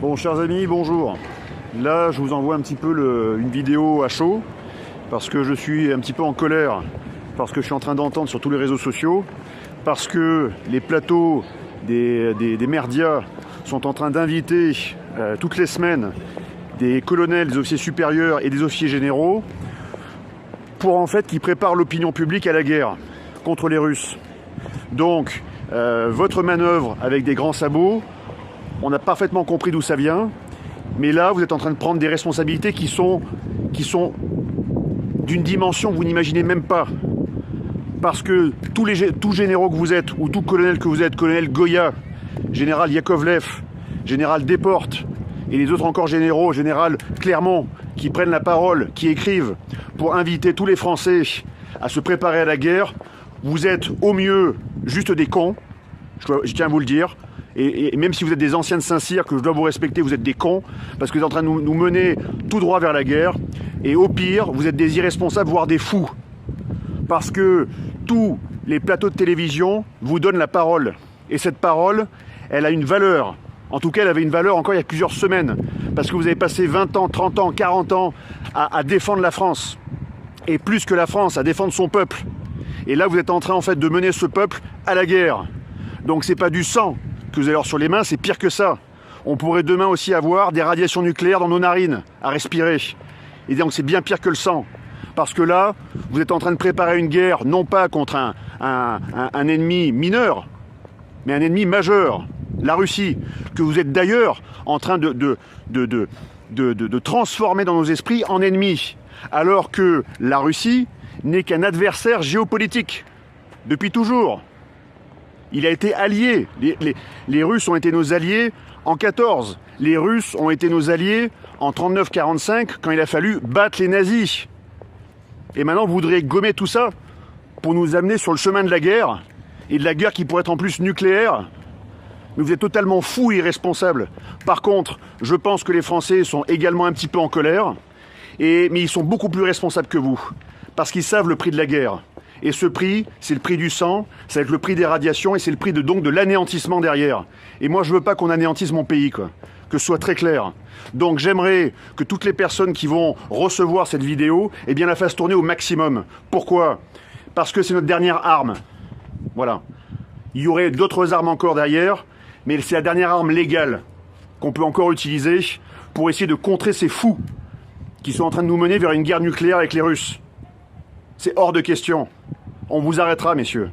Bon, chers amis, bonjour. Là, je vous envoie un petit peu une vidéo à chaud, parce que je suis un petit peu en colère, parce que je suis en train d'entendre sur tous les réseaux sociaux, parce que les plateaux des merdias sont en train d'inviter toutes les semaines des colonels, des officiers supérieurs et des officiers généraux pour en fait qu'ils préparent l'opinion publique à la guerre contre les Russes. Donc, votre manœuvre avec des grands sabots, on a parfaitement compris d'où ça vient, mais là, vous êtes en train de prendre des responsabilités qui sont d'une dimension que vous n'imaginez même pas. Parce que tous généraux que vous êtes, ou tout colonel que vous êtes, colonel Goya, général Yakovlev, général Desportes, et les autres encore généraux, général Clermont, qui prennent la parole, qui écrivent pour inviter tous les Français à se préparer à la guerre, vous êtes au mieux juste des cons, je tiens à vous le dire. Et même si vous êtes des anciens de Saint-Cyr, que je dois vous respecter, vous êtes des cons, parce que vous êtes en train de nous mener tout droit vers la guerre. Et au pire, vous êtes des irresponsables, voire des fous. Parce que tous les plateaux de télévision vous donnent la parole. Et cette parole, elle a une valeur. En tout cas, elle avait une valeur encore il y a plusieurs semaines. Parce que vous avez passé 20 ans, 30 ans, 40 ans à défendre la France. Et plus que la France, à défendre son peuple. Et là, vous êtes en train, en fait, de mener ce peuple à la guerre. Donc, c'est pas du sang que vous avez alors sur les mains, c'est pire que ça. On pourrait demain aussi avoir des radiations nucléaires dans nos narines à respirer. Et donc c'est bien pire que le sang. Parce que là, vous êtes en train de préparer une guerre, non pas contre un ennemi mineur, mais un ennemi majeur, la Russie, que vous êtes d'ailleurs en train de transformer dans nos esprits en ennemi. Alors que la Russie n'est qu'un adversaire géopolitique, depuis toujours. Il a été allié. Les Russes ont été nos alliés en 14. Les Russes ont été nos alliés en 39-45 quand il a fallu battre les nazis. Et maintenant, vous voudriez gommer tout ça pour nous amener sur le chemin de la guerre, et de la guerre qui pourrait être en plus nucléaire. Mais vous êtes totalement fous et irresponsables. Par contre, je pense que les Français sont également un petit peu en colère, mais ils sont beaucoup plus responsables que vous, parce qu'ils savent le prix de la guerre. Et ce prix, c'est le prix du sang, ça va être le prix des radiations et c'est le prix donc de l'anéantissement derrière. Et moi, je veux pas qu'on anéantisse mon pays, quoi. Que ce soit très clair. Donc j'aimerais que toutes les personnes qui vont recevoir cette vidéo, eh bien la fassent tourner au maximum. Pourquoi ? Parce que c'est notre dernière arme. Voilà. Il y aurait d'autres armes encore derrière, mais c'est la dernière arme légale qu'on peut encore utiliser pour essayer de contrer ces fous qui sont en train de nous mener vers une guerre nucléaire avec les Russes. C'est hors de question. On vous arrêtera, messieurs.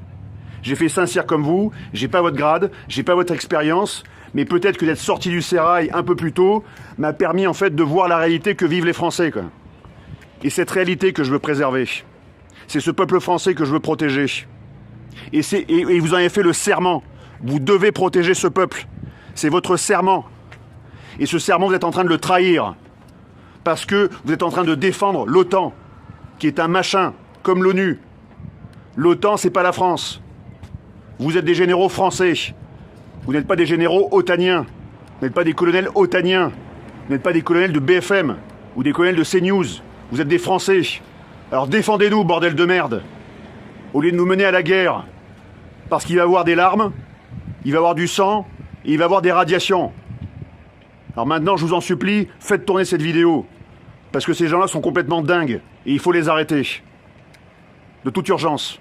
J'ai fait Saint-Cyr comme vous, j'ai pas votre grade, j'ai pas votre expérience, mais peut-être que d'être sorti du sérail un peu plus tôt m'a permis en fait de voir la réalité que vivent les Français, quoi. Et cette réalité que je veux préserver. C'est ce peuple français que je veux protéger. Et vous en avez fait le serment. Vous devez protéger ce peuple. C'est votre serment. Et ce serment, vous êtes en train de le trahir. Parce que vous êtes en train de défendre l'OTAN, qui est un machin, comme l'ONU. L'OTAN, c'est pas la France. Vous êtes des généraux français. Vous n'êtes pas des généraux otaniens. Vous n'êtes pas des colonels otaniens. Vous n'êtes pas des colonels de BFM ou des colonels de CNews. Vous êtes des Français. Alors défendez-nous, bordel de merde. Au lieu de nous mener à la guerre. Parce qu'il va y avoir des larmes, il va y avoir du sang, et il va y avoir des radiations. Alors maintenant, je vous en supplie, faites tourner cette vidéo. Parce que ces gens-là sont complètement dingues. Et il faut les arrêter. De toute urgence.